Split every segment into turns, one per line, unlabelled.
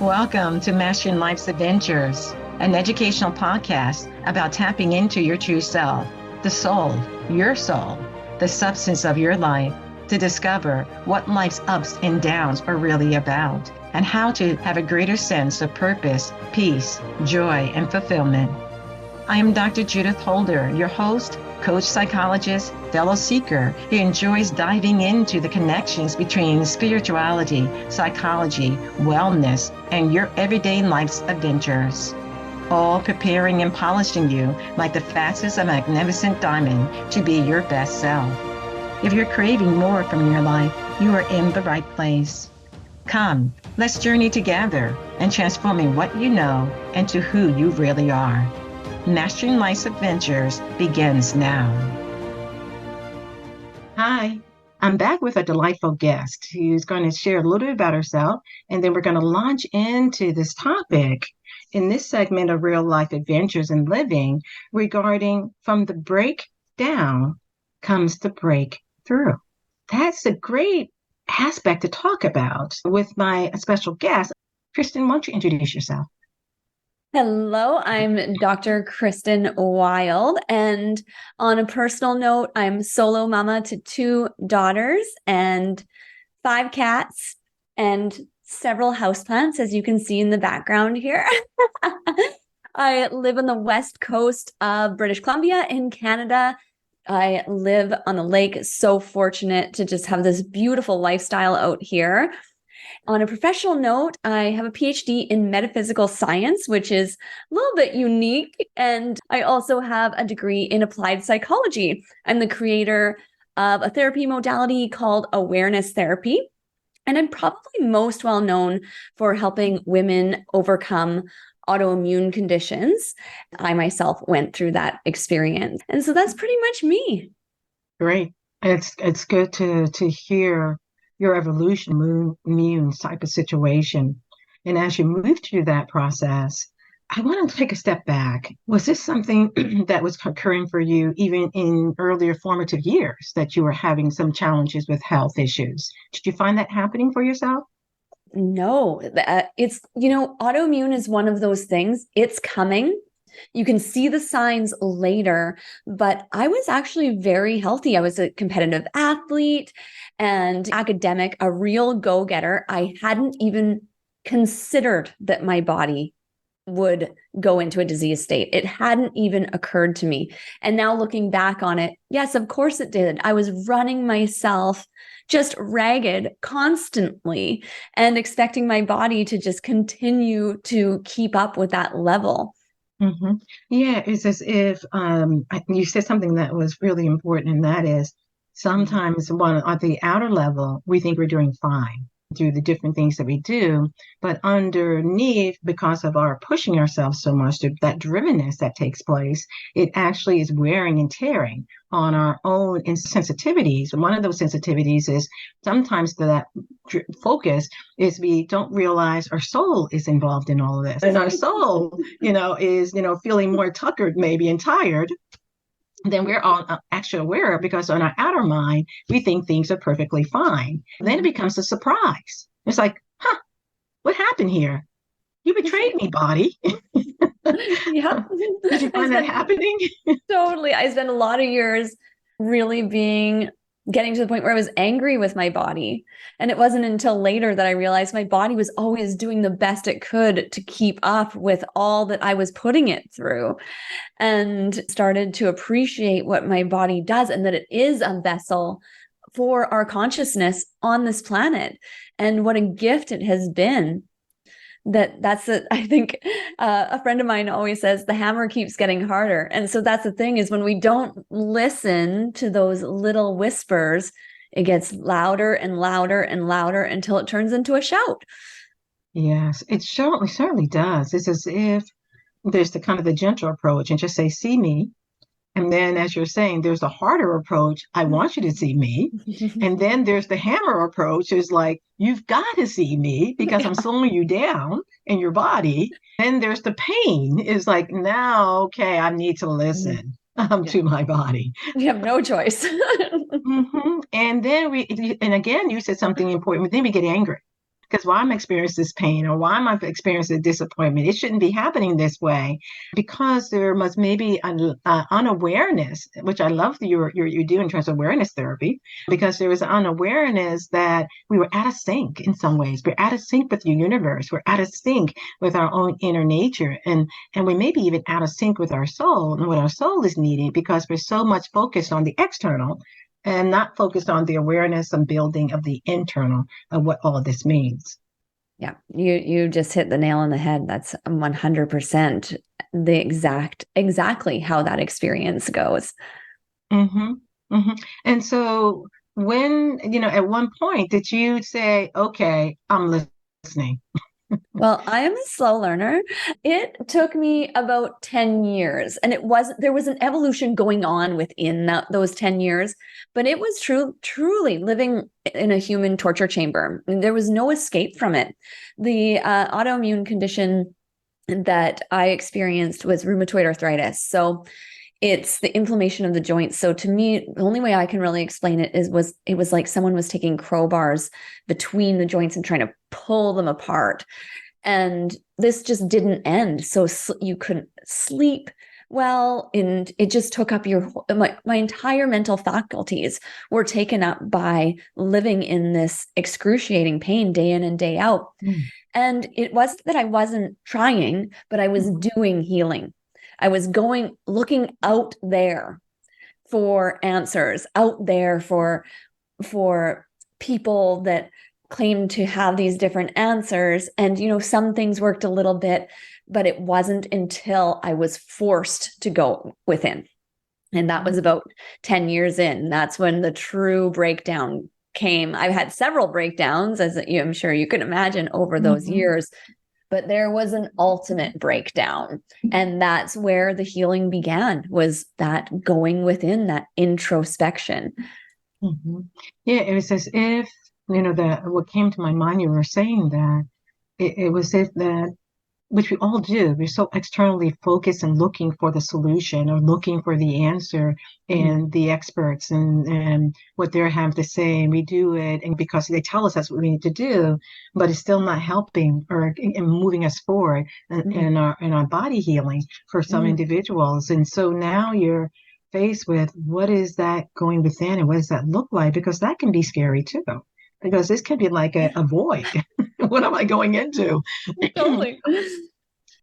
Welcome to Mastering Life's Adventures, an educational podcast about tapping into your true self, the soul, the substance of your life, to discover what life's ups and downs are really about, and how to have a greater sense of purpose, peace, joy, and fulfillment. I am Dr. Judith Holder, your host, coach, psychologist, fellow seeker who enjoys diving into the connections between spirituality, psychology, wellness, and your everyday life's adventures. All preparing and polishing you like the facets of a magnificent diamond to be your best self. If you're craving more from your life, you are in the right place. Come, let's journey together and transforming what you know into who you really are. Mastering Life's Adventures begins now. Hi, I'm back with a delightful guest who's going to share a little bit about herself, and then we're going to launch into this topic in this segment of Real Life Adventures in Living regarding from the breakdown comes the breakthrough. That's a great aspect to talk about with my special guest. Kristin, why don't you introduce yourself?
Hello, I'm Dr. Kristin Wild, and on a personal note, I'm solo mama to 2 daughters and 5 cats and several houseplants, as you can see in the background here. I live on the west coast of British Columbia in Canada. I live on the lake, so fortunate to just have this beautiful lifestyle out here. On a professional note, I have a PhD in metaphysical science, which is a little bit unique. And I also have a degree in applied psychology. I'm the creator of a therapy modality called awareness therapy. And I'm probably most well known for helping women overcome autoimmune conditions. I myself went through that experience. And so that's pretty much me.
Great. It's good to hear your evolution, immune type of situation. And as you move through that process, I want to take a step back. Was this something that was occurring for you even in earlier formative years, that you were having some challenges with health issues? Did you find that happening for yourself?
No, it's, autoimmune is one of those things. It's coming. You can see the signs later, but I was actually very healthy. I was a competitive athlete and academic, a real go-getter. I hadn't even considered that my body would go into a disease state. It hadn't even occurred to me. And now looking back on it, yes, of course it did. I was running myself just ragged constantly and expecting my body to just continue to keep up with that level.
Mm-hmm. Yeah, it's as if you said something that was really important, and that is sometimes at the outer level, we think we're doing fine through the different things that we do, but underneath, because of our pushing ourselves so much, that drivenness that takes place, it actually is wearing and tearing on our own sensitivities. And one of those sensitivities is sometimes that focus is we don't realize our soul is involved in all of this. And our soul, is, feeling more tuckered maybe and tired than we're all actually aware of, because on our outer mind, we think things are perfectly fine. Then it becomes a surprise. It's like, what happened here? You betrayed me, body.
Yeah.
Did you find that happening?
Totally. I spent a lot of years really getting to the point where I was angry with my body. And it wasn't until later that I realized my body was always doing the best it could to keep up with all that I was putting it through, and started to appreciate what my body does and that it is a vessel for our consciousness on this planet, and what a gift it has been. I think a friend of mine always says the hammer keeps getting harder. And so that's the thing, is when we don't listen to those little whispers, it gets louder and louder and louder until it turns into a shout.
Yes, it certainly does. It's as if there's the kind of the gentle approach and just say, see me. And then, as you're saying, there's a harder approach. I want you to see me. And then there's the hammer approach, is like, you've got to see me because I'm slowing you down in your body. Then there's the pain, is like, now, okay, I need to listen to my body.
We have no choice.
Mm-hmm. And then and again, you said something important, but then we get angry. Because why I'm experiencing this pain or why am I experiencing disappointment? It shouldn't be happening this way, because there must maybe an unawareness, which I love that you do in terms of awareness therapy, because there was an unawareness that we were out of sync in some ways. We're out of sync with the universe. We're out of sync with our own inner nature. And we may be even out of sync with our soul and what our soul is needing, because we're so much focused on the external and not focused on the awareness and building of the internal of what all of this means.
Yeah, you just hit the nail on the head. That's 100% exactly how that experience goes.
Mm-hmm. Mm-hmm. And so when, at one point, did you say, okay, I'm listening?
Well, I am a slow learner. It took me about 10 years, and there was an evolution going on within those 10 years, but it was truly living in a human torture chamber. There was no escape from it. The autoimmune condition that I experienced was rheumatoid arthritis. So it's the inflammation of the joints. So to me, the only way I can really explain it it was like someone was taking crowbars between the joints and trying to pull them apart. And this just didn't end. So you couldn't sleep well, and it just took up my entire mental faculties were taken up by living in this excruciating pain day in and day out. And it wasn't that I wasn't trying, but I was doing healing. I was looking out there for answers, out there for people that claim to have these different answers. And, some things worked a little bit, but it wasn't until I was forced to go within. And that was about 10 years in. That's when the true breakdown came. I've had several breakdowns, as I'm sure you can imagine, over those years. But there was an ultimate breakdown. And that's where the healing began, was that going within, that introspection.
Mm-hmm. Yeah, it was as if, what came to my mind, you were saying that, it was as if that, which we all do, we're so externally focused and looking for the solution or looking for the answer and the experts and what they have to say. And we do it and because they tell us that's what we need to do, but it's still not helping or moving us forward in our body healing for some individuals. And so now you're faced with, what is that going within and what does that look like? Because that can be scary too, because this can be like a void. What am I going into?
Totally.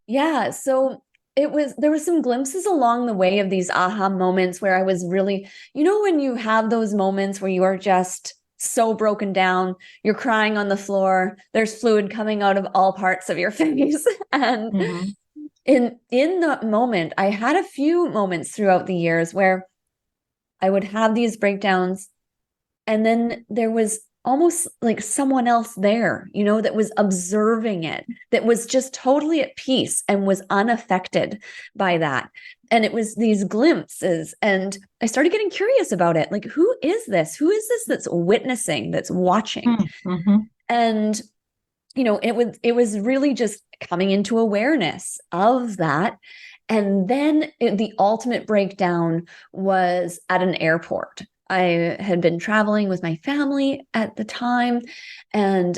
Yeah. So there was some glimpses along the way of these aha moments where I was really, when you have those moments where you are just so broken down, you're crying on the floor, there's fluid coming out of all parts of your face. And in that moment, I had a few moments throughout the years where I would have these breakdowns, and then there was almost like someone else there, that was observing it, that was just totally at peace and was unaffected by that. And it was these glimpses. And I started getting curious about it. Like, who is this? Who is this that's witnessing, that's watching? And, it was really just coming into awareness of that. And then the ultimate breakdown was at an airport. I had been traveling with my family at the time, and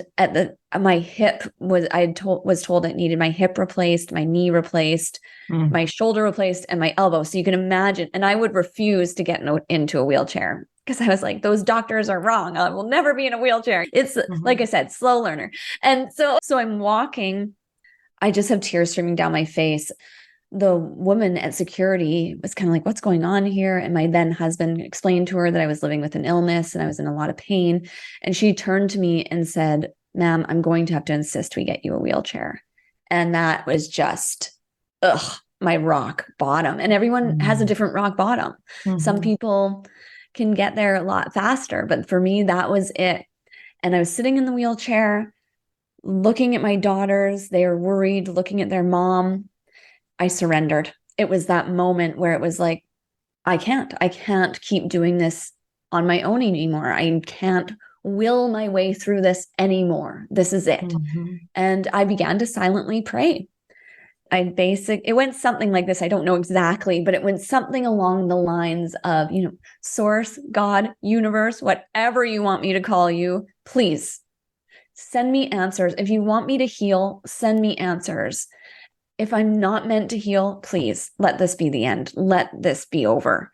my hip was told I needed my hip replaced, my knee replaced, my shoulder replaced, and my elbow. So you can imagine, and I would refuse to get into a wheelchair because I was like, those doctors are wrong. I will never be in a wheelchair. It's like I said, slow learner. And so I'm walking. I just have tears streaming down my face. The woman at security was kind of like, what's going on here? And my then husband explained to her that I was living with an illness and I was in a lot of pain. And she turned to me and said, ma'am, I'm going to have to insist we get you a wheelchair. And that was just, my rock bottom. And everyone has a different rock bottom. Some people can get there a lot faster, but for me, that was it. And I was sitting in the wheelchair, looking at my daughters. They were worried, looking at their mom. I surrendered. It was that moment where it was like, I can't keep doing this on my own anymore. I can't will my way through this anymore. This is it. And I began to silently pray. It went something like this. I don't know exactly, but it went something along the lines of, source, God, universe, whatever you want me to call you, please Send me answers. If you want me to heal, send me answers. If I'm not meant to heal, please let this be the end. Let this be over.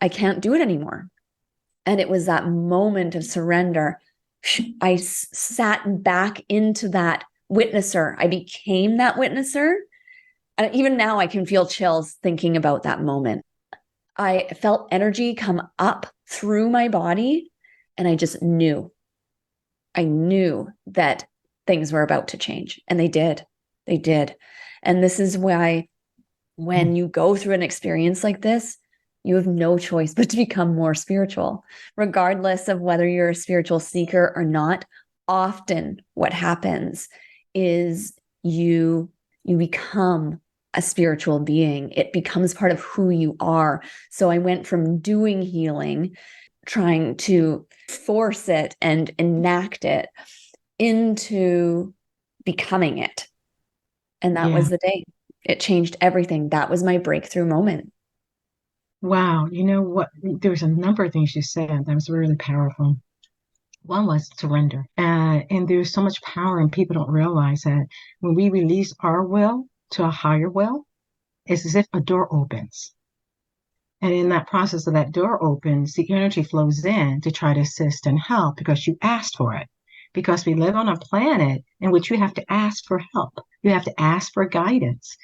I can't do it anymore. And it was that moment of surrender. I sat back into that witnesser. I became that witnesser. And even now I can feel chills thinking about that moment. I felt energy come up through my body, and I just knew. I knew that things were about to change, and they did. They did. And this is why when you go through an experience like this, you have no choice but to become more spiritual, regardless of whether you're a spiritual seeker or not. Often what happens is you become a spiritual being. It becomes part of who you are. So I went from doing healing, trying to force it and enact it, into becoming it. And that was the day. It changed everything. That was my breakthrough moment.
Wow. You know what? There's a number of things you said that was really powerful. One was surrender. And there's so much power, and people don't realize that when we release our will to a higher will, it's as if a door opens. And in that process of that door opens, the energy flows in to try to assist and help because you asked for it. Because we live on a planet in which you have to ask for help. You have to ask for guidance.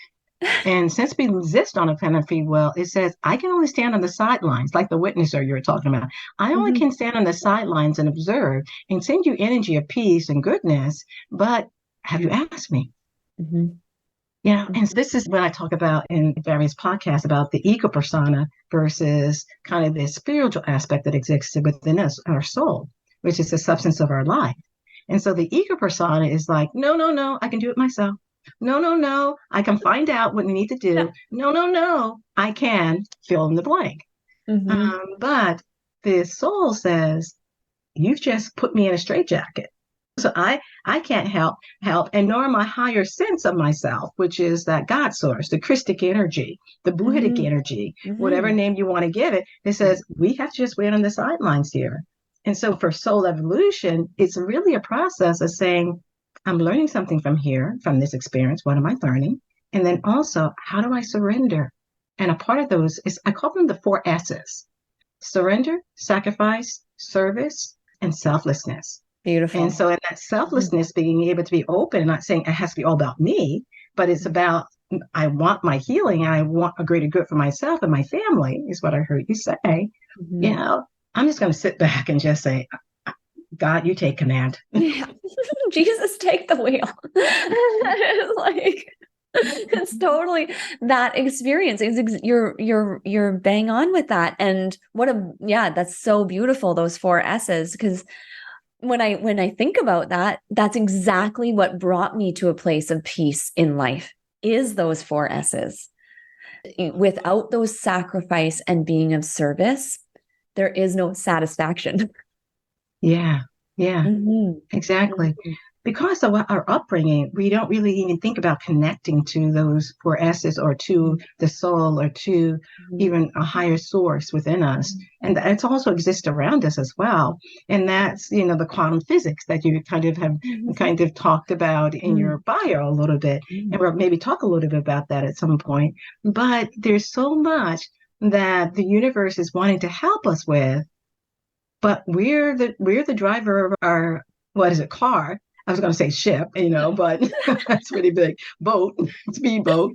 And since we exist on a planet of free will, it says, I can only stand on the sidelines, like the witnesser you were talking about. I only can stand on the sidelines and observe and send you energy of peace and goodness. But have you asked me? And this is when I talk about in various podcasts about the ego persona versus kind of the spiritual aspect that exists within us, our soul, which is the substance of our life. And so the ego persona is like, no, I can do it myself. No, I can find out what we need to do. No, I can fill in the blank. But the soul says, you've just put me in a straitjacket. So I can't help, and nor my higher sense of myself, which is that God source, the Christic energy, the Buddhic energy, whatever name you want to give it. It says, we have to just wait on the sidelines here. And so for soul evolution, it's really a process of saying, I'm learning something from here, from this experience. What am I learning? And then also, how do I surrender? And a part of those is, I call them the 4 S's: surrender, sacrifice, service, and selflessness.
Beautiful.
And so in that selflessness, being able to be open, not saying it has to be all about me, but it's about, I want my healing and I want a greater good for myself and my family, is what I heard you say. You know, I'm just going to sit back and just say, God, you take command.
Jesus, take the wheel. It's totally that experience. You're bang on with that. And that's so beautiful, those 4 S's, because when I think about that, that's exactly what brought me to a place of peace in life, is those 4 S's. Without those sacrifice and being of service, there is no satisfaction.
Yeah, exactly. Because of our upbringing, we don't really even think about connecting to those 4 S's or to the soul or to even a higher source within us. And it's also exists around us as well. And that's, the quantum physics that you kind of talked about in your bio a little bit. And we'll maybe talk a little bit about that at some point. But there's so much that the universe is wanting to help us with. But we're the driver of our, car. I was going to say ship, but that's really big. Boat, speedboat.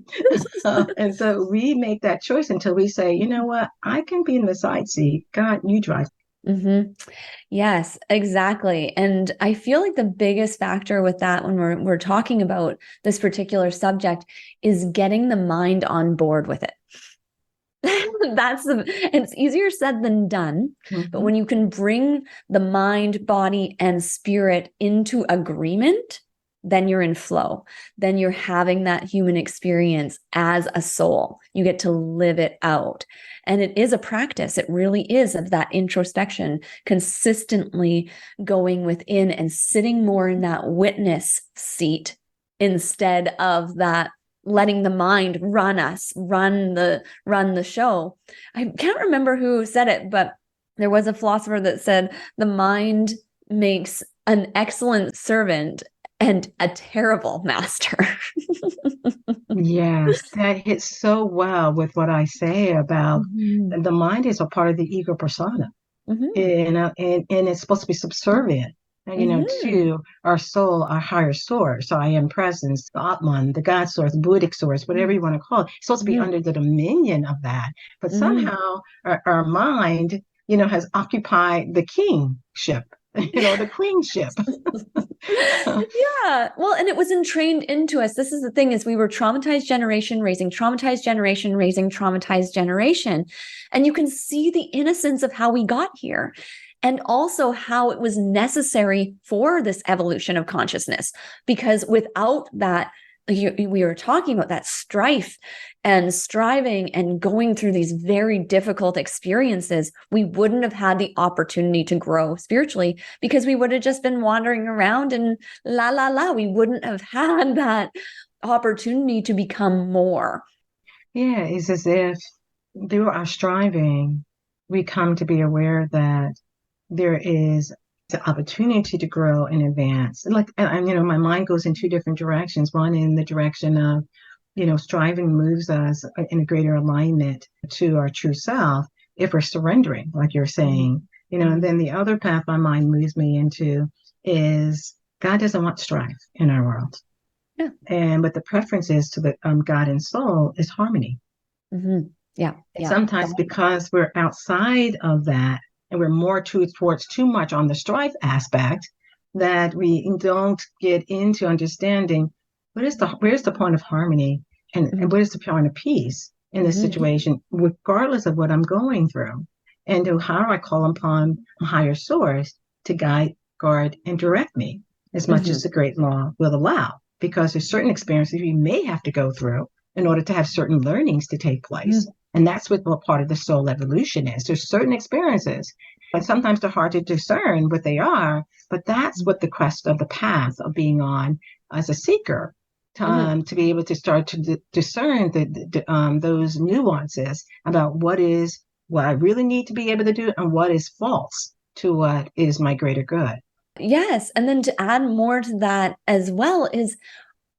And so we make that choice until we say, you know what, I can be in the side seat. God, you drive.
Yes, exactly. And I feel like the biggest factor with that when we're talking about this particular subject is getting the mind on board with it. It's easier said than done, but when you can bring the mind, body, and spirit into agreement, then you're in flow. Then you're having that human experience as a soul. You get to live it out. And it is a practice. It really is, of that introspection, consistently going within and sitting more in that witness seat instead of that letting the mind run the show. I can't remember who said it, but there was a philosopher that said the mind makes an excellent servant and a terrible master.
Yes, that hits so well with what I say about
Mhm.
the mind is a part of the ego persona.
Mhm.
And it's supposed to be subservient,
Mhm.
to our soul, our higher source, our I am presence, the Atman, the God source, Buddhic source, whatever you want to call it. It's supposed to be
Mhm.
under the dominion of that. But
Mhm.
somehow our mind, has occupied the kingship, the queenship.
Yeah. Well, and it was entrained into us. This is the thing, is we were traumatized generation, raising traumatized generation, raising traumatized generation. And you can see the innocence of how we got here. And also how it was necessary for this evolution of consciousness. Because without that, we were talking about that strife and striving and going through these very difficult experiences, we wouldn't have had the opportunity to grow spiritually, because we would have just been wandering around and la la la. We wouldn't have had that opportunity to become more.
Yeah, it's as if through our striving, we come to be aware that there is the opportunity to grow and advance. And my mind goes in two different directions. One in the direction of, striving moves us in a greater alignment to our true self if we're surrendering, like you're saying. And then the other path my mind moves me into is God doesn't want strife in our world.
Yeah.
And what the preference is to the God and soul is harmony.
Mm-hmm. Yeah.
And
Yeah.
sometimes because we're outside of that and we're more towards too much on the strife aspect, that we don't get into understanding where's the point of harmony and what is the point of peace in this situation, regardless of what I'm going through. And how I call upon a higher source to guide, guard, and direct me as much as the great law will allow. Because there's certain experiences we may have to go through in order to have certain learnings to take place. And that's what part of the soul evolution is. There's certain experiences, and sometimes they're hard to discern what they are, but that's what the quest of the path of being on as a seeker, to be able to start to discern those nuances about what I really need to be able to do and what is false to what is my greater good.
Yes. And then to add more to that as well is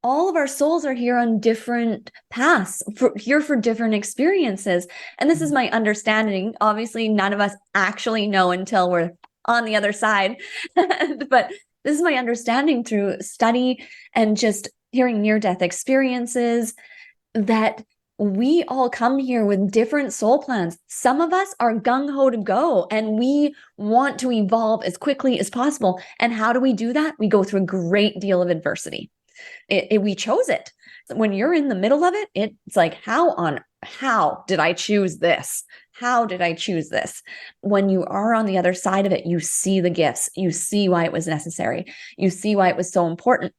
all of our souls are here on different paths, here for different experiences. And this is my understanding. Obviously, none of us actually know until we're on the other side. But this is my understanding through study and just hearing near-death experiences, that we all come here with different soul plans. Some of us are gung-ho to go and we want to evolve as quickly as possible. And how do we do that? We go through a great deal of adversity. We chose it. When you're in the middle of it, it's like, how did I choose this? How did I choose this? When you are on the other side of it, you see the gifts, you see why it was necessary, you see why it was so important.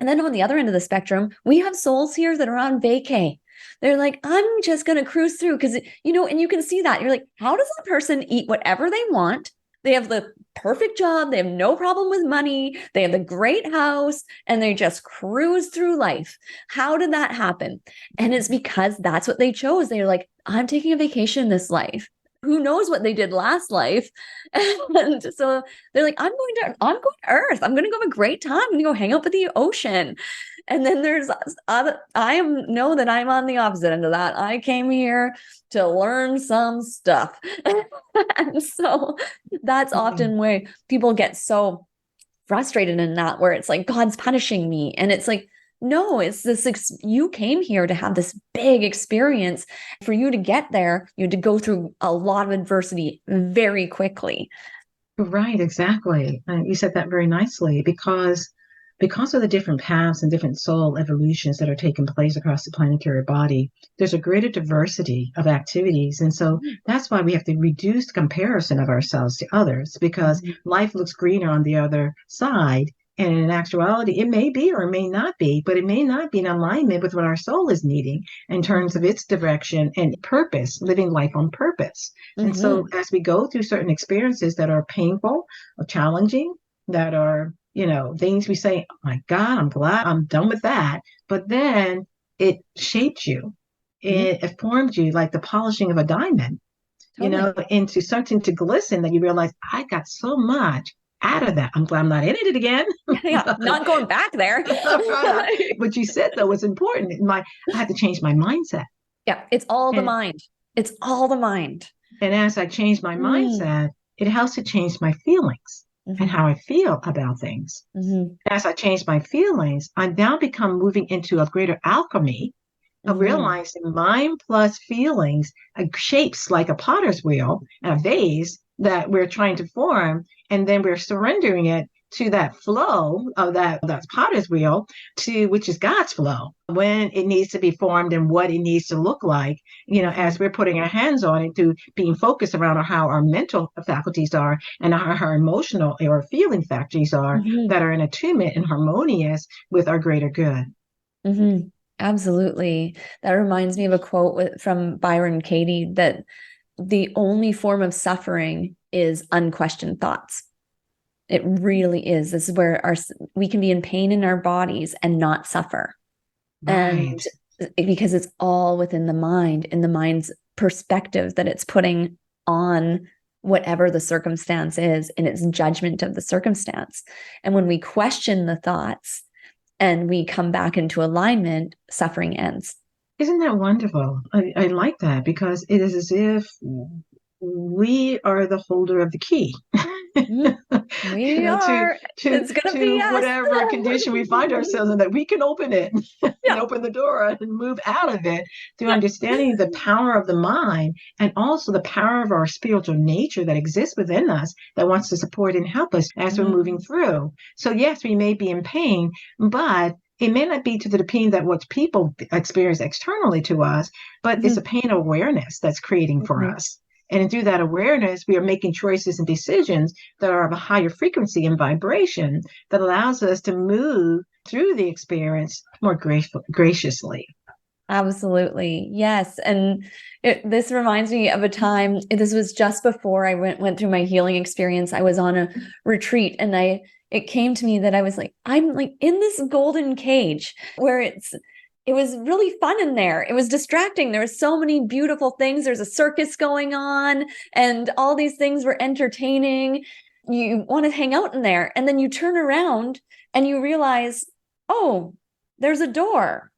And then on the other end of the spectrum, we have souls here that are on vacay. They're like, I'm just going to cruise through because, and you can see that. You're like, how does a person eat whatever they want? They have the perfect job. They have no problem with money. They have the great house and they just cruise through life. How did that happen? And it's because that's what they chose. They're like, I'm taking a vacation this life. Who knows what they did last life? And so they're like, I'm going to Earth. I'm going to go have a great time. I'm going to go hang out with the ocean. And then there's know that I'm on the opposite end of that. I came here to learn some stuff. And so that's often where people get so frustrated in that, where it's like, God's punishing me. And it's like, no, it's this, you came here to have this big experience. For you to get there, you had to go through a lot of adversity very quickly.
Right, exactly. You said that very nicely because of the different paths and different soul evolutions that are taking place across the planetary body, there's a greater diversity of activities. And so that's why we have to reduce the comparison of ourselves to others, because life looks greener on the other side. And in actuality, it may be or it may not be, but it may not be in alignment with what our soul is needing in terms of its direction and purpose, living life on purpose. And so as we go through certain experiences that are painful or challenging, that are, things we say, oh my God, I'm glad I'm done with that. But then it shaped you. It formed you like the polishing of a diamond,
Totally.
into something to glisten that you realize I got so much out of that. I'm glad I'm not in it again.
Yeah, not going back there.
What you said, though, was important. I had to change my mindset.
Yeah, it's all the mind. It's all the mind.
And as I change my mindset, it helps to change my feelings and how I feel about things. As I change my feelings, I now become moving into a greater alchemy of realizing mind plus feelings shapes like a potter's wheel and a vase that we're trying to form, and then we're surrendering it to that flow of that potter's wheel, to which is God's flow, when it needs to be formed and what it needs to look like, as we're putting our hands on it, to being focused around how our mental faculties are and how our emotional or feeling faculties are, that are in attunement and harmonious with our greater good.
Absolutely. That reminds me of a quote from Byron Katie, that the only form of suffering is unquestioned thoughts. It really is. This is where we can be in pain in our bodies and not suffer. Right. And because it's all within the mind, in the mind's perspective that it's putting on whatever the circumstance is, in its judgment of the circumstance. And when we question the thoughts and we come back into alignment, suffering ends.
Isn't that wonderful? I like that, because it is as if we are the holder of the key.
We are. It's going to be
whatever condition we find ourselves in, that we can open it and open the door and move out of it through understanding the power of the mind, and also the power of our spiritual nature that exists within us, that wants to support and help us as we're moving through. So yes, we may be in pain, but it may not be to the pain that what people experience externally to us, but it's a pain awareness that's creating for us. And through that awareness, we are making choices and decisions that are of a higher frequency and vibration that allows us to move through the experience more graciously.
Absolutely. Yes. And this reminds me of a time, this was just before I went through my healing experience. I was on a retreat, and it came to me that I was like, I'm like in this golden cage where it was really fun in there. It was distracting. There were so many beautiful things. There's a circus going on, and all these things were entertaining. You want to hang out in there. And then you turn around and you realize, oh, there's a door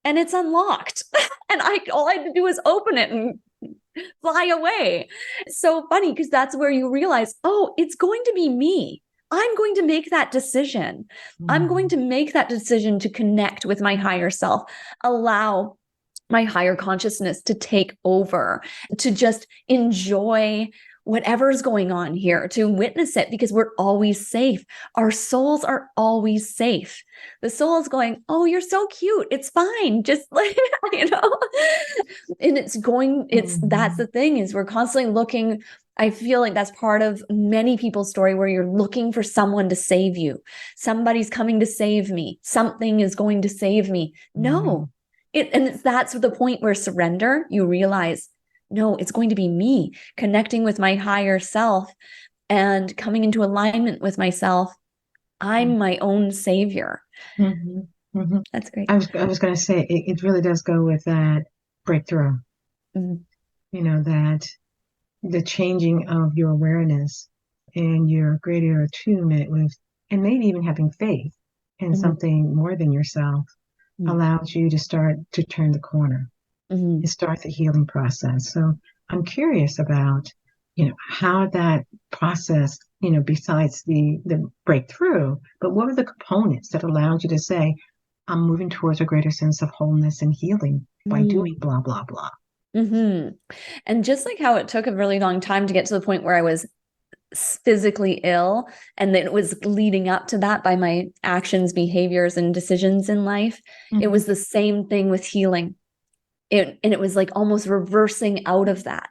and it's unlocked. And all I had to do was open it and fly away. It's so funny, because that's where you realize, oh, it's going to be me. I'm going to make that decision. I'm going to make that decision to connect with my higher self, allow my higher consciousness to take over, to just enjoy whatever's going on here, to witness it, because we're always safe. Our souls are always safe. The soul is going, oh, you're so cute. It's fine. Just like, and that's the thing, is we're constantly looking. I feel like that's part of many people's story, where you're looking for someone to save you. Somebody's coming to save me. Something is going to save me. No. That's the point where surrender, you realize, no, it's going to be me connecting with my higher self and coming into alignment with myself. I'm my own savior. That's great.
I was going to say, it really does go with that breakthrough. That the changing of your awareness and your greater attunement with, and maybe even having faith in something more than yourself, allows you to start to turn the corner and start the healing process. So I'm curious about, how that process, besides the breakthrough, but what are the components that allowed you to say, I'm moving towards a greater sense of wholeness and healing by doing blah, blah, blah.
And just like how it took a really long time to get to the point where I was physically ill, and then it was leading up to that by my actions, behaviors, and decisions in life, it was the same thing with healing. And it was like almost reversing out of that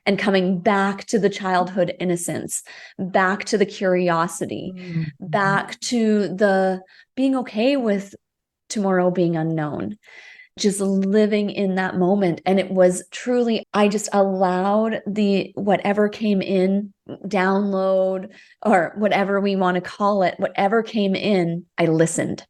and coming back to the childhood innocence, back to the curiosity, back to the being okay with tomorrow being unknown. Just living in that moment. And it was truly, I just allowed whatever came in, download, or whatever we want to call it, whatever came in, I listened.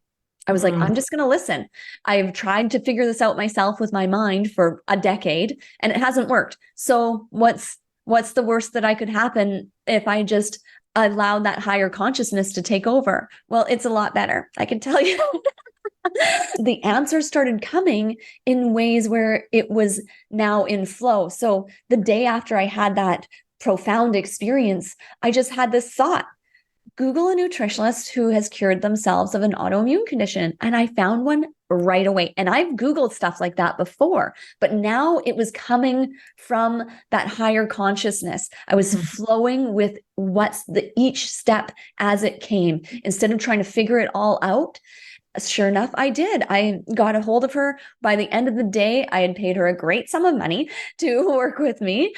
I was like, I'm just going to listen. I've tried to figure this out myself with my mind for a decade, and it hasn't worked. So what's the worst that I could happen if I just allowed that higher consciousness to take over. Well, it's a lot better, I can tell you. The answers started coming in ways where it was now in flow. So the day after I had that profound experience, I just had this thought: Google a nutritionist who has cured themselves of an autoimmune condition. And I found one right away. And I've Googled stuff like that before, but now it was coming from that higher consciousness. I was flowing with what's each step as it came, instead of trying to figure it all out. Sure enough, I did. I got a hold of her. By the end of the day, I had paid her a great sum of money to work with me.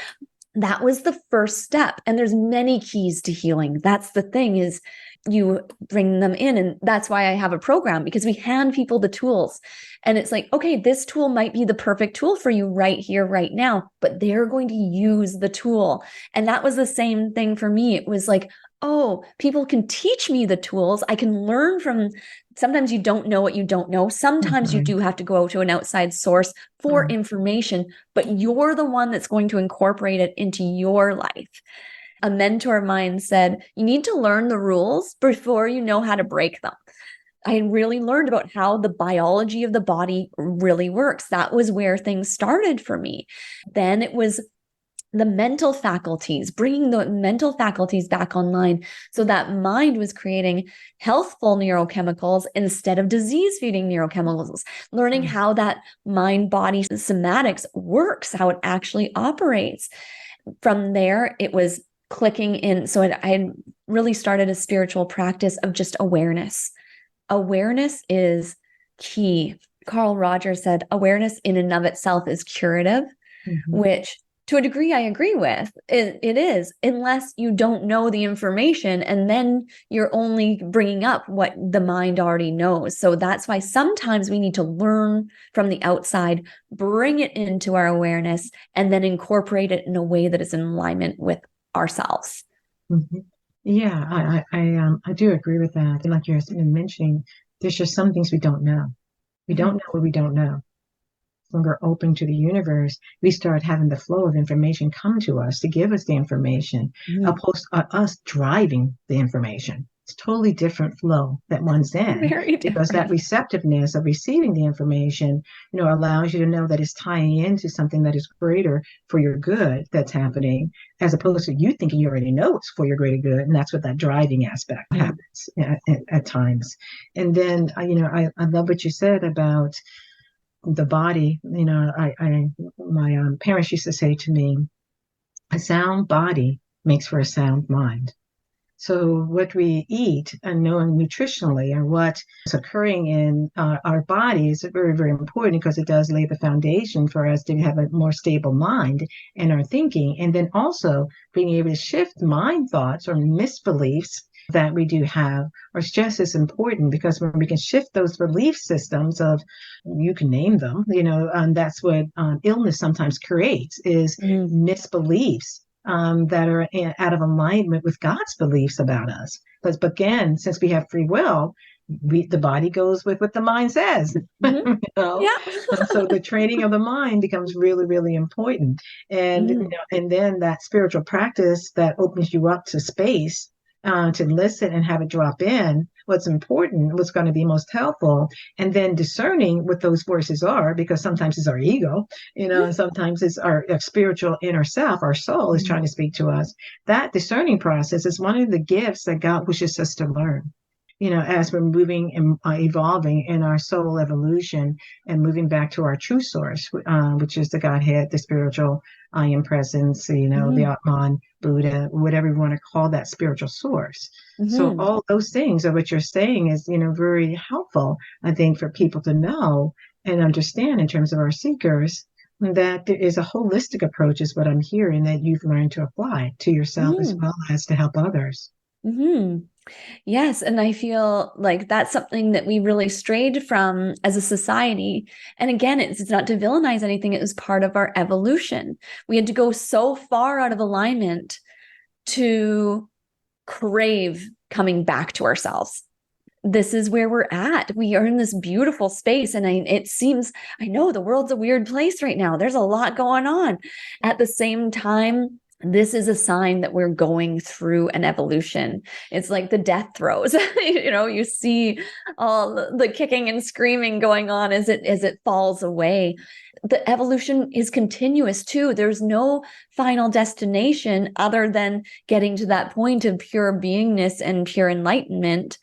That was the first step. And there's many keys to healing. That's the thing, is you bring them in. And that's why I have a program, because we hand people the tools. And it's like, okay, this tool might be the perfect tool for you right here, right now, but they're going to use the tool. And that was the same thing for me. It was like, oh, people can teach me the tools. I can learn from. Sometimes you don't know what you don't know. Sometimes you do have to go to an outside source for information, but you're the one that's going to incorporate it into your life. A mentor of mine said, you need to learn the rules before you know how to break them. I really learned about how the biology of the body really works. That was where things started for me. Then it was the mental faculties, bringing the mental faculties back online, so that mind was creating healthful neurochemicals instead of disease-feeding neurochemicals, learning how that mind-body somatics works, how it actually operates. From there, it was clicking in. So I really started a spiritual practice of just awareness. Awareness is key. Carl Rogers said, awareness in and of itself is curative, which to a degree, I agree with. It is, unless you don't know the information, and then you're only bringing up what the mind already knows. So that's why sometimes we need to learn from the outside, bring it into our awareness, and then incorporate it in a way that is in alignment with ourselves.
Yeah, I do agree with that. And like you're mentioning, there's just some things we don't know. We don't know what we don't know. When we're open to the universe, we start having the flow of information come to us to give us the information, opposed to us driving the information. It's totally different flow that one's in, because that receptiveness of receiving the information, allows you to know that it's tying into something that is greater for your good that's happening, as opposed to you thinking you already know it's for your greater good. And that's what that driving aspect happens at times. And then, I love what you said about the body. My parents used to say to me, a sound body makes for a sound mind. So what we eat and knowing nutritionally, or what's occurring in our bodies, is very, very important, because it does lay the foundation for us to have a more stable mind in our thinking. And then also being able to shift mind thoughts or misbeliefs that we do have are just as important, because when we can shift those belief systems of, you can name them, that's what illness sometimes creates, is misbeliefs that are out of alignment with God's beliefs about us. But again, since we have free will, the body goes with what the mind says. So the training of the mind becomes really, really important. And and then that spiritual practice that opens you up to space, to listen and have it drop in what's important, what's going to be most helpful, and then discerning what those voices are, because sometimes it's our ego, and sometimes it's our spiritual inner self, our soul is trying to speak to us. That discerning process is one of the gifts that God wishes us to learn, as we're moving and evolving in our soul evolution and moving back to our true source, which is the Godhead, the spiritual I am presence, the Atman, Buddha, whatever you want to call that spiritual source. So all those things of what you're saying is, very helpful, I think, for people to know and understand in terms of our seekers, that there is a holistic approach, is what I'm hearing, that you've learned to apply to yourself as well as to help others.
Yes. And I feel like that's something that we really strayed from as a society. And again, it's not to villainize anything. It was part of our evolution. We had to go so far out of alignment to crave coming back to ourselves. This is where we're at. We are in this beautiful space. And it seems, I know the world's a weird place right now. There's a lot going on. At the same time, this is a sign that we're going through an evolution. It's like the death throes. You see all the kicking and screaming going on as it falls away. The evolution is continuous too. There's no final destination other than getting to that point of pure beingness and pure enlightenment.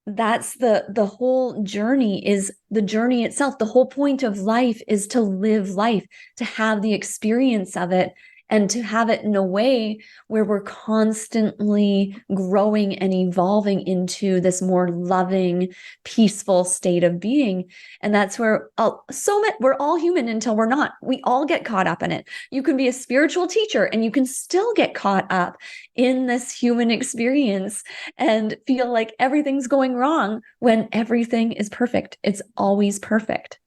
That's the whole journey, is the journey itself. The whole point of life is to live life, to have the experience of it, and to have it in a way where we're constantly growing and evolving into this more loving, peaceful state of being. And that's where we're all human until we're not. We all get caught up in it. You can be a spiritual teacher and you can still get caught up in this human experience and feel like everything's going wrong when everything is perfect. It's always perfect.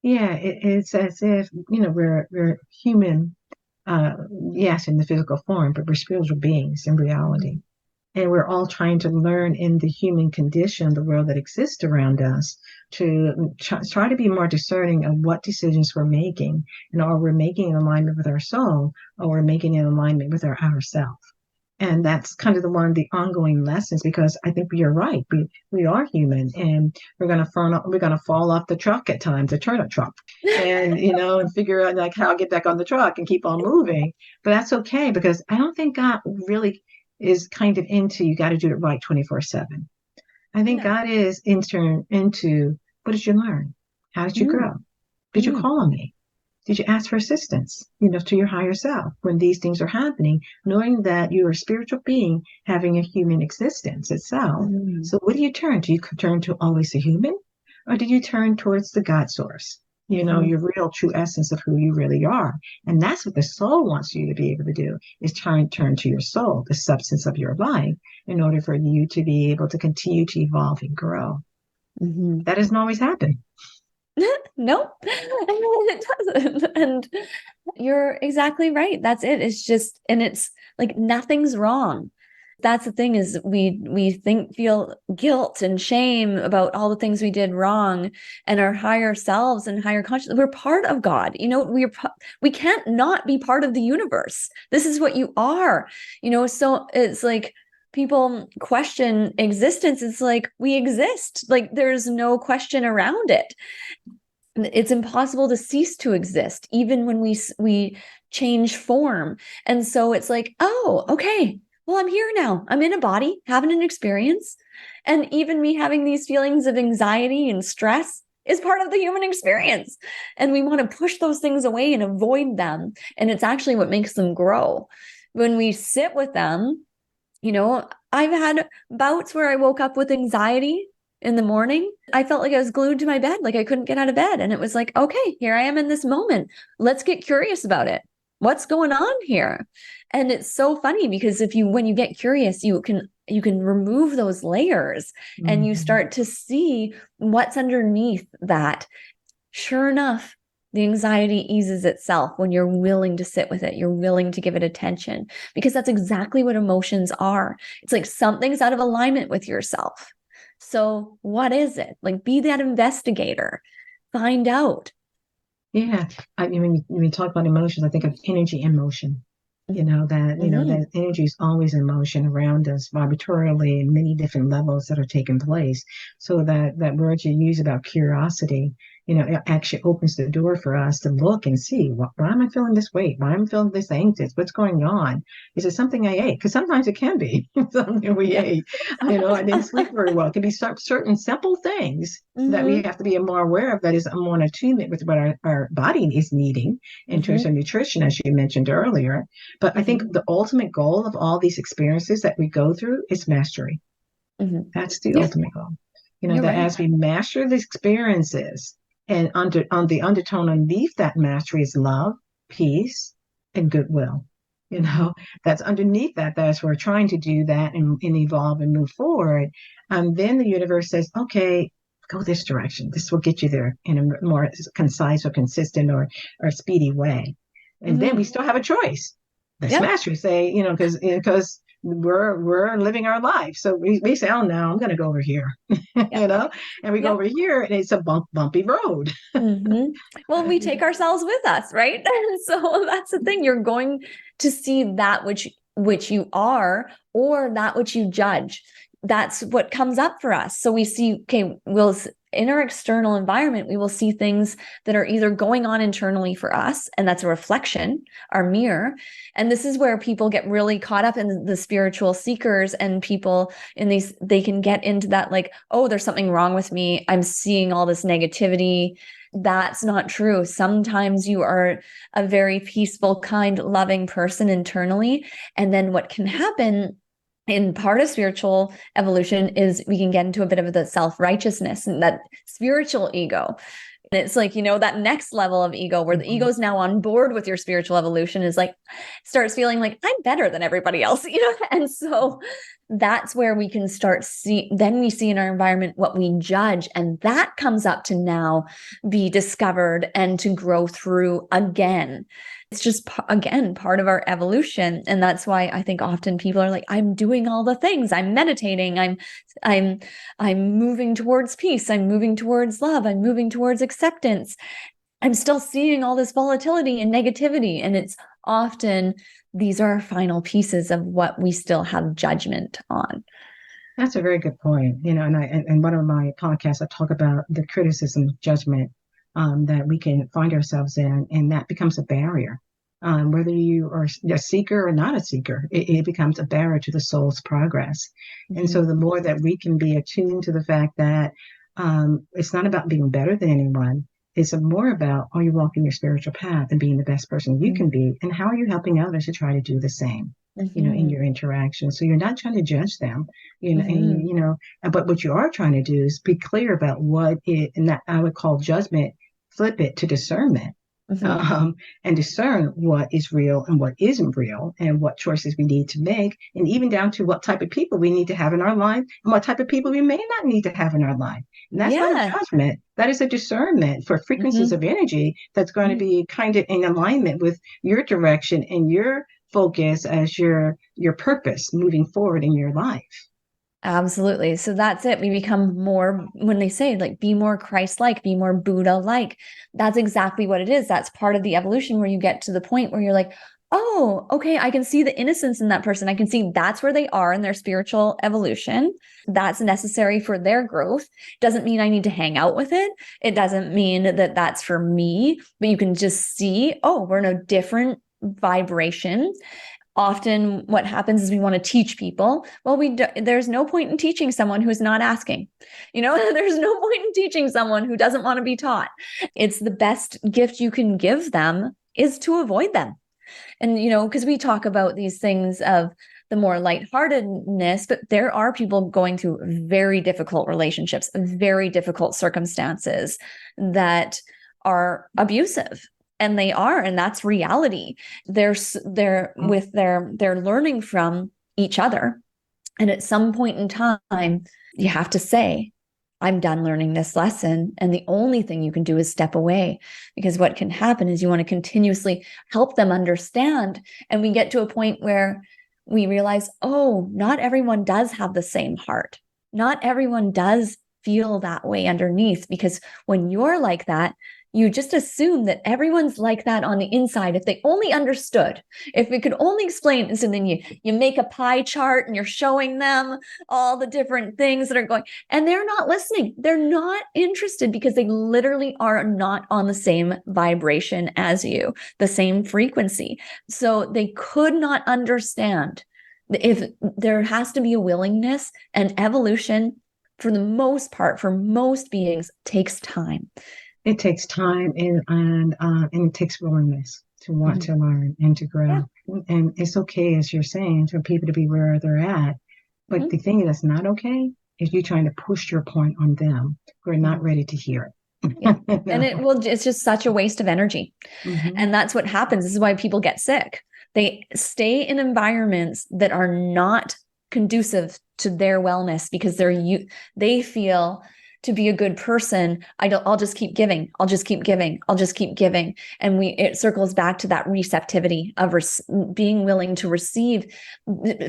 Yeah, it's as if, we're human. Yes, in the physical form, but we're spiritual beings in reality. And we're all trying to learn in the human condition, the world that exists around us, to try to be more discerning of what decisions we're making, and are we making in alignment with our soul, or we're making in alignment with our outer self. And that's kind of the ongoing lessons, because I think you're right. We are human, and we're gonna fall off the truck at times, the turnip truck, and and figure out like how to get back on the truck and keep on moving. But that's okay, because I don't think God really is kind of into you got to do it right 24/7. I think God is into what did you learn? How did you grow? Did you call on me? Did you ask for assistance, to your higher self when these things are happening, knowing that you're a spiritual being having a human existence itself? So what do you turn? Do you turn to always a human, or did you turn towards the God source? Your real true essence of who you really are. And that's what the soul wants you to be able to do, is turn to your soul, the substance of your life, in order for you to be able to continue to evolve and grow. That doesn't always happen.
Nope, it doesn't. And you're exactly right. That's it. It's just, and it's like nothing's wrong. That's the thing, is we feel guilt and shame about all the things we did wrong, and our higher selves and higher consciousness. We're part of God. We can't not be part of the universe. This is what you are. So it's like, people question existence. It's like, we exist. Like, there's no question around it. It's impossible to cease to exist, even when we change form. And so it's like, oh, okay, well, I'm here now. I'm in a body, having an experience. And even me having these feelings of anxiety and stress is part of the human experience. And we want to push those things away and avoid them. And it's actually what makes them grow. When we sit with them, I've had bouts where I woke up with anxiety in the morning. I felt like I was glued to my bed, like I couldn't get out of bed. And it was like, okay, here I am in this moment. Let's get curious about it. What's going on here? And it's so funny, because when you get curious, you can remove those layers and you start to see what's underneath that. Sure enough, the anxiety eases itself when you're willing to sit with it. You're willing to give it attention, because that's exactly what emotions are. It's like something's out of alignment with yourself. So what is it? Like, be that investigator, find out.
Yeah. When you talk about emotions, I think of energy in motion. That energy is always in motion around us, vibratorily, in many different levels that are taking place. So that word you use about curiosity, it actually opens the door for us to look and see, why am I feeling this way? Why am I feeling this anxious? What's going on? Is it something I ate? Because sometimes it can be something we ate. I didn't sleep very well. It can be certain simple things that we have to be more aware of, that is more in attunement with what our body is needing in terms of nutrition, as you mentioned earlier. But I think the ultimate goal of all these experiences that we go through is mastery. That's the ultimate goal. That right. As we master the experiences, and on the undertone underneath that mastery is love, peace, and goodwill. That's underneath that. That's where we're trying to do that and evolve and move forward. Then the universe says, okay, go this direction. This will get you there in a more concise or consistent or speedy way. And then we still have a choice. That's mastery. Say, because we're living our life. So we say, oh, no, I'm going to go over here, and we go over here, and it's a bumpy road.
Well, we take ourselves with us, right? So that's the thing. You're going to see that which you are, or that which you judge. That's what comes up for us. So we see, okay, in our external environment, we will see things that are either going on internally for us, and that's a reflection, our mirror. And this is where people get really caught up in the spiritual seekers, and people in these, they can get into that, like, oh, there's something wrong with me. I'm seeing all this negativity. That's not true. Sometimes you are a very peaceful, kind, loving person internally. And then what can happen in part of spiritual evolution is we can get into a bit of the self-righteousness and that spiritual ego. And it's like, that next level of ego where the ego is now on board with your spiritual evolution is like, starts feeling like I'm better than everybody else, And so that's where we can then we see in our environment what we judge. And that comes up to now be discovered and to grow through again. It's just, again, part of our evolution. And that's why I think often people are like, I'm doing all the things. I'm meditating. I'm moving towards peace. I'm moving towards love. I'm moving towards acceptance. I'm still seeing all this volatility and negativity. And it's often, these are our final pieces of what we still have judgment on.
That's a very good point. And one of my podcasts, I talk about the criticism, judgment, that we can find ourselves in, and that becomes a barrier. Whether you are a seeker or not a seeker, it becomes a barrier to the soul's progress. Mm-hmm. And so the more that we can be attuned to the fact that it's not about being better than anyone, it's more about, are you walking your spiritual path and being the best person you can be, and how are you helping others to try to do the same? In your interaction. So you're not trying to judge them, but what you are trying to do is be clear about and that I would call judgment, flip it to discernment, and discern what is real and what isn't real, and what choices we need to make, and even down to what type of people we need to have in our life and what type of people we may not need to have in our life. And that's not a judgment. That is a discernment for frequencies of energy that's going to be kind of in alignment with your direction and your focus as your purpose moving forward in your life.
Absolutely. So that's it. We become more, when they say like, be more Christ-like, be more Buddha-like, that's exactly what it is. That's part of the evolution, where you get to the point where you're like, oh, okay, I can see the innocence in that person. I can see that's where they are in their spiritual evolution. That's necessary for their growth. Doesn't mean I need to hang out with it. It doesn't mean that that's for me, but you can just see, oh, we're in a different vibration. Often what happens is we want to teach people. Well, there's no point in teaching someone who's not asking. There's no point in teaching someone who doesn't want to be taught. It's the best gift you can give them is to avoid them. And, because we talk about these things of the more lightheartedness, but there are people going through very difficult relationships, very difficult circumstances that are abusive. And they are, and that's reality. They're learning from each other. And at some point in time, you have to say, I'm done learning this lesson. And the only thing you can do is step away, because what can happen is you want to continuously help them understand. And we get to a point where we realize, oh, not everyone does have the same heart. Not everyone does feel that way underneath, because when you're like that, you just assume that everyone's like that on the inside. If they only understood, if we could only explain this, and then you make a pie chart and you're showing them all the different things that are going, and they're not listening. They're not interested, because they literally are not on the same vibration as you, the same frequency. So they could not understand. If there has to be a willingness, and evolution, for the most part, for most beings, takes time.
It takes time, and it takes willingness to want to learn and to grow. Yeah. And it's okay, as you're saying, for people to be where they're at. But the thing that's not okay is you trying to push your point on them who are not ready to hear it.
Yeah. And it's just such a waste of energy. And that's what happens. This is why people get sick. They stay in environments that are not conducive to their wellness, because they feel, to be a good person, I'll just keep giving. I'll just keep giving. I'll just keep giving. And it circles back to that receptivity of being willing to receive,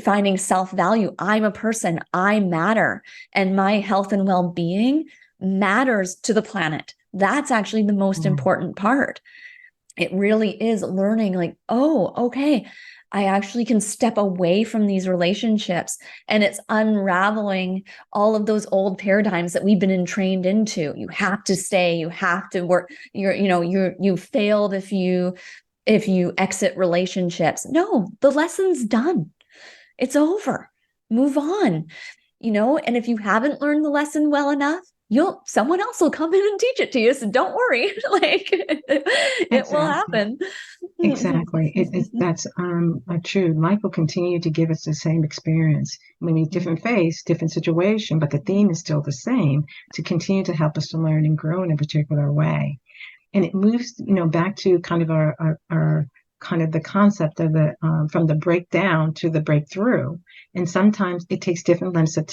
finding self-value. I'm a person. I matter. And my health and well-being matters to the planet. That's actually the most important part. It really is learning, like, oh, okay, I actually can step away from these relationships, and it's unraveling all of those old paradigms that we've been entrained into. You have to stay, you have to work, you failed if you exit relationships. No, the lesson's done. It's over. Move on. And if you haven't learned the lesson well enough, someone else will come in and teach it to you. So don't worry. Like it will happen.
Exactly. That's true. Life will continue to give us the same experience. Maybe different face, different situation, but the theme is still the same, to continue to help us to learn and grow in a particular way. And it moves, back to kind of our kind of the concept of the from the breakdown to the breakthrough. And sometimes it takes different lengths of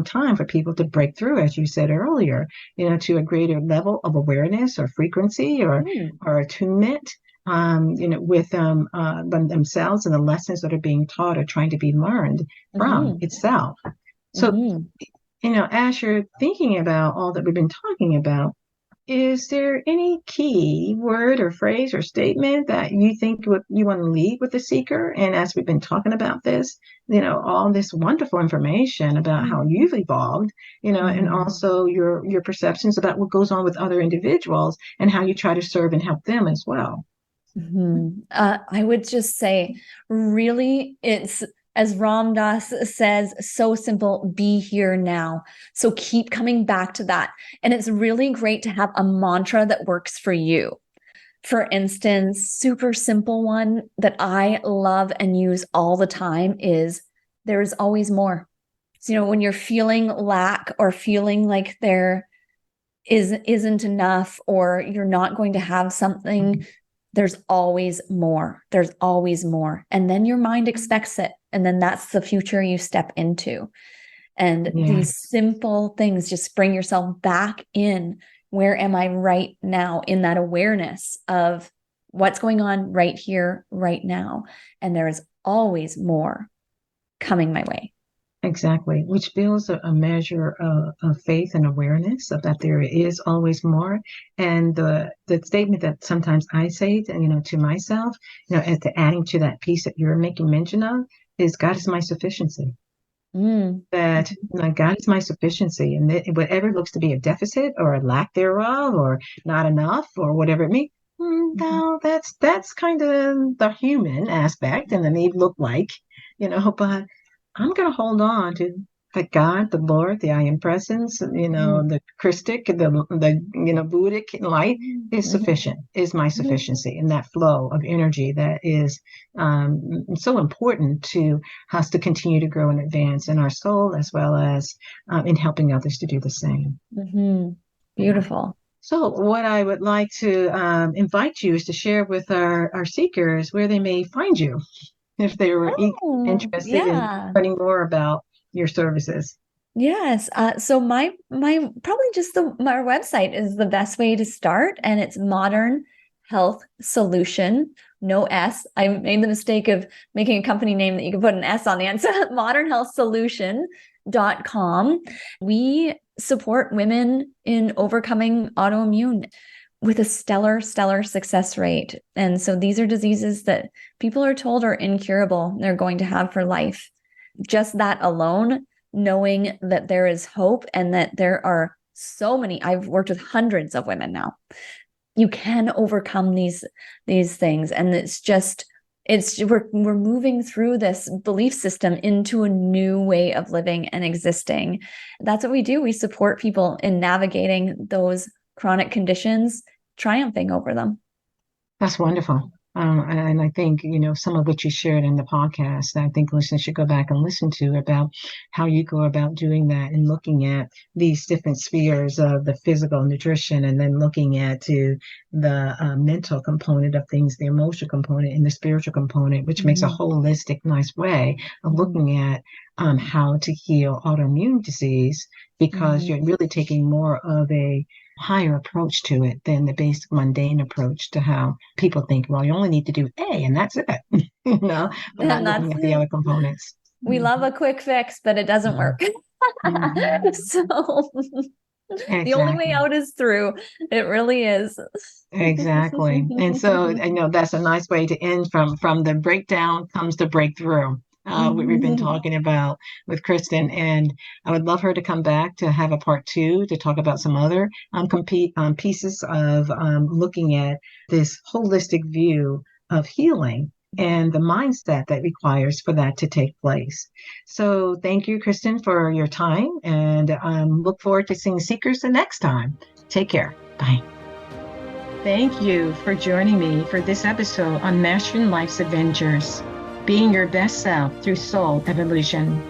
time for people to break through, as you said earlier, to a greater level of awareness or frequency or attunement, with themselves and the lessons that are being taught or trying to be learned from itself. So, as you're thinking about all that we've been talking about, is there any key word or phrase or statement that you think you want to leave with the seeker? And as we've been talking about this, all this wonderful information about how you've evolved, and also your perceptions about what goes on with other individuals and how you try to serve and help them as well.
I would just say, really, it's, as Ram Dass says, so simple, be here now. So keep coming back to that. And it's really great to have a mantra that works for you. For instance, super simple one that I love and use all the time is, there is always more. So, when you're feeling lack or feeling like there isn't enough, or you're not going to have something, there's always more. There's always more. And then your mind expects it. And then that's the future you step into. And these simple things, just bring yourself back in. Where am I right now, in that awareness of what's going on right here, right now? And there is always more coming my way.
Exactly, which builds a measure of faith and awareness of that there is always more. And the statement that sometimes I say to myself, at the adding to that piece that you're making mention of, is God is my sufficiency. That God is my sufficiency, and whatever looks to be a deficit or a lack thereof or not enough or whatever it means, no, that's kind of the human aspect, and then they look like, but I'm going to hold on to the God, the Lord, the I am presence, the Christic, the Buddhic light is sufficient, is my sufficiency, and that flow of energy that is so important to us to continue to grow and advance in our soul, as well as in helping others to do the same.
Beautiful.
So what I would like to invite you is to share with our seekers where they may find you, if they were interested in learning more about your services.
Yes. So my probably just my website is the best way to start, and it's Modern Health Solution, no S. I made the mistake of making a company name that you could put an S on the end. So modernhealthsolution.com. We support women in overcoming autoimmune with a stellar success rate. And so these are diseases that people are told are incurable, they're going to have for life. Just that alone, knowing that there is hope and that there are so many, I've worked with hundreds of women now. You can overcome these things. And we're moving through this belief system into a new way of living and existing. That's what we do. We support people in navigating those chronic conditions, triumphing over them.
That's wonderful. And I think, some of what you shared in the podcast, I think listeners should go back and listen to about how you go about doing that and looking at these different spheres of the physical nutrition, and then looking at the mental component of things, the emotional component and the spiritual component, which makes a holistic, nice way of looking at how to heal autoimmune disease, because you're really taking more of a higher approach to it than the basic mundane approach to how people think, well, you only need to do A and that's it, but not looking at the other components.
We love a quick fix, but it doesn't work. So The only way
Exactly.
out is through. It really is.
Exactly. And so I know that's a nice way to end from the breakdown comes the breakthrough. What we've been talking about with Kristin, and I would love her to come back to have a part two to talk about some other compete pieces of looking at this holistic view of healing and the mindset that requires for that to take place. So thank you, Kristin, for your time, and look forward to seeing Seekers the next time. Take care. Bye. Thank you for joining me for this episode on Mastering Life's Adventures, being your best self through soul evolution.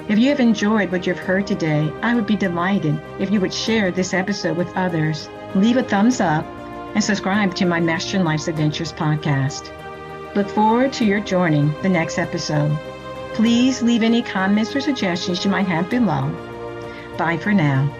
If you have enjoyed what you've heard today, I would be delighted if you would share this episode with others, leave a thumbs up, and subscribe to my Mastering Life's Adventures podcast. Look forward to your joining the next episode. Please leave any comments or suggestions you might have below. Bye for now.